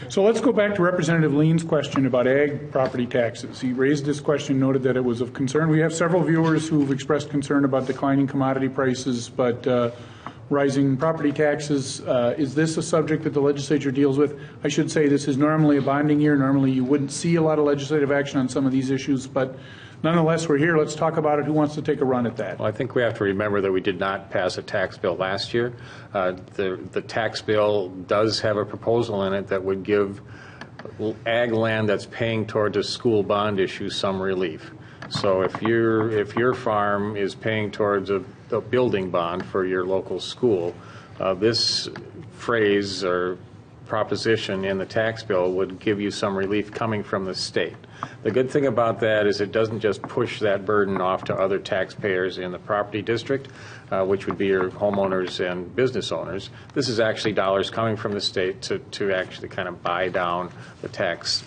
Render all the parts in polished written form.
So let's go back to Representative Lean's question about ag property taxes. He raised this question, noted that it was of concern. We have several viewers who've expressed concern about declining commodity prices, but rising property taxes. Is this a subject that the legislature deals with? I should say this is normally a bonding year. Normally you wouldn't see a lot of legislative action on some of these issues, but nonetheless, we're here. Let's talk about it. Who wants to take a run at that? Well, I think we have to remember that we did not pass a tax bill last year. The tax bill does have a proposal in it that would give ag land that's paying towards a school bond issue some relief. So if your farm is paying towards a building bond for your local school, this phrase or proposition in the tax bill would give you some relief coming from the state. The good thing about that is it doesn't just push that burden off to other taxpayers in the property district, which would be your homeowners and business owners. This is actually dollars coming from the state to actually kind of buy down the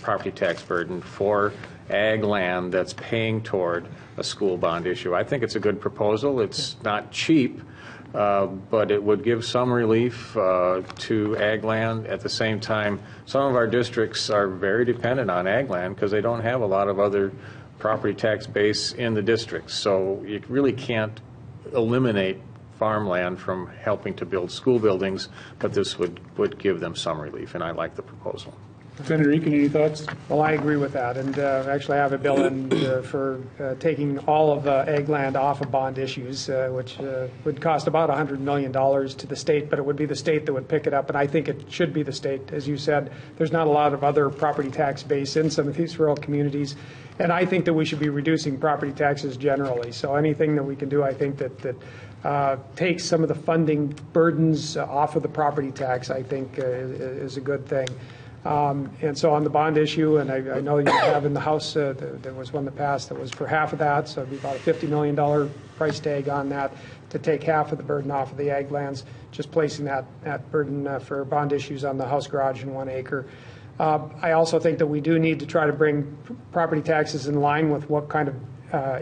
property tax burden for ag land that's paying toward a school bond issue. I think it's a good proposal. It's not cheap, but it would give some relief to ag land. At the same time, some of our districts are very dependent on ag land because they don't have a lot of other property tax base in the districts. So you really can't eliminate farmland from helping to build school buildings, but this would give them some relief, and I like the proposal. Senator Eakin, any thoughts? Well, I agree with that, and actually I have a bill in for taking all of ag land off of bond issues, which would cost about $100 million to the state, but it would be the state that would pick it up, and I think it should be the state. As you said, there's not a lot of other property tax base in some of these rural communities, and I think that we should be reducing property taxes generally. So anything that we can do, I think that takes some of the funding burdens off of the property tax, I think is a good thing. And so on the bond issue, and I know you have in the House, there was one that passed that was for half of that, so it'd be about a $50 million price tag on that to take half of the burden off of the ag lands, just placing that burden for bond issues on the house garage in 1 acre. I also think that we do need to try to bring property taxes in line with what kind of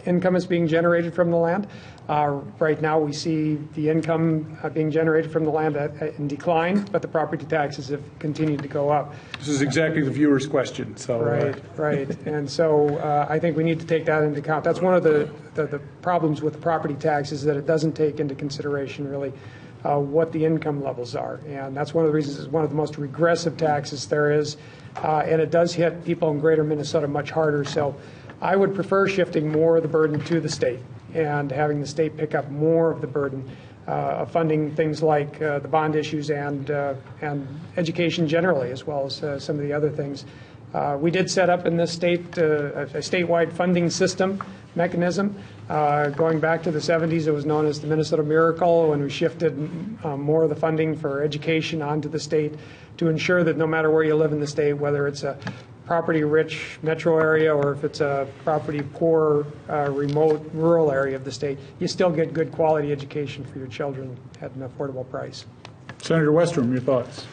income is being generated from the land. Right now we see the income being generated from the land in decline, but the property taxes have continued to go up. This is exactly the viewer's question. So Right. And so I think we need to take that into account. That's one of the problems with the property tax is that it doesn't take into consideration really what the income levels are. And that's one of the reasons it's one of the most regressive taxes there is. And it does hit people in greater Minnesota much harder. So I would prefer shifting more of the burden to the state and having the state pick up more of the burden of funding things like the bond issues and education generally, as well as some of the other things. We did set up in this state a statewide funding system mechanism. Going back to the 70s, it was known as the Minnesota Miracle, when we shifted more of the funding for education onto the state to ensure that no matter where you live in the state, whether it's a property-rich metro area or if it's a property-poor, remote, rural area of the state, you still get good quality education for your children at an affordable price. Senator Westrom, your thoughts?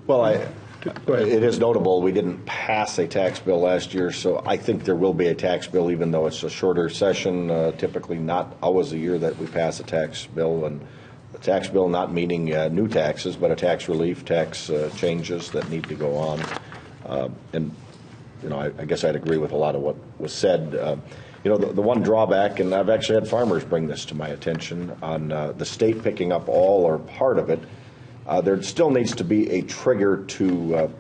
Well, it is notable we didn't pass a tax bill last year, so I think there will be a tax bill, even though it's a shorter session. Typically not always a year that we pass a tax bill, and a tax bill not meaning new taxes, but a tax relief, tax changes that need to go on. And, you know, I guess I'd agree with a lot of what was said. You know, the one drawback, and I've actually had farmers bring this to my attention, on the state picking up all or part of it, there still needs to be a trigger to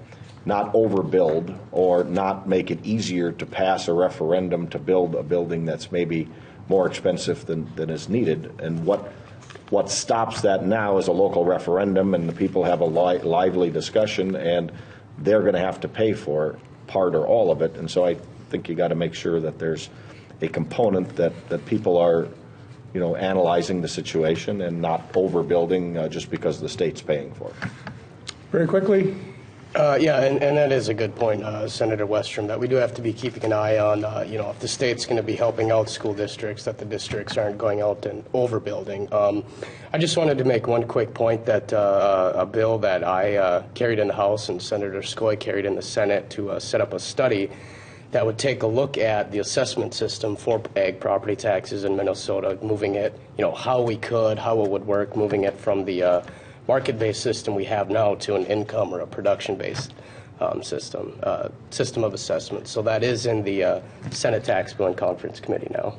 not overbuild or not make it easier to pass a referendum to build a building that's maybe more expensive than is needed. And what stops that now is a local referendum, and the people have a lively discussion, and they're going to have to pay for part or all of it. And so I think you got to make sure that there's a component that people are, you know, analyzing the situation and not overbuilding just because the state's paying for it. Very quickly. Yeah, and that is a good point, Senator Westrom, that we do have to be keeping an eye on, you know, if the state's going to be helping out school districts, that the districts aren't going out and overbuilding. I just wanted to make one quick point that a bill that I carried in the House and Senator Skoye carried in the Senate to set up a study that would take a look at the assessment system for ag property taxes in Minnesota, moving it, you know, how it would work, moving it from the market-based system we have now to an income or a production-based system of assessment. So that is in the Senate Tax Bill and Conference Committee now.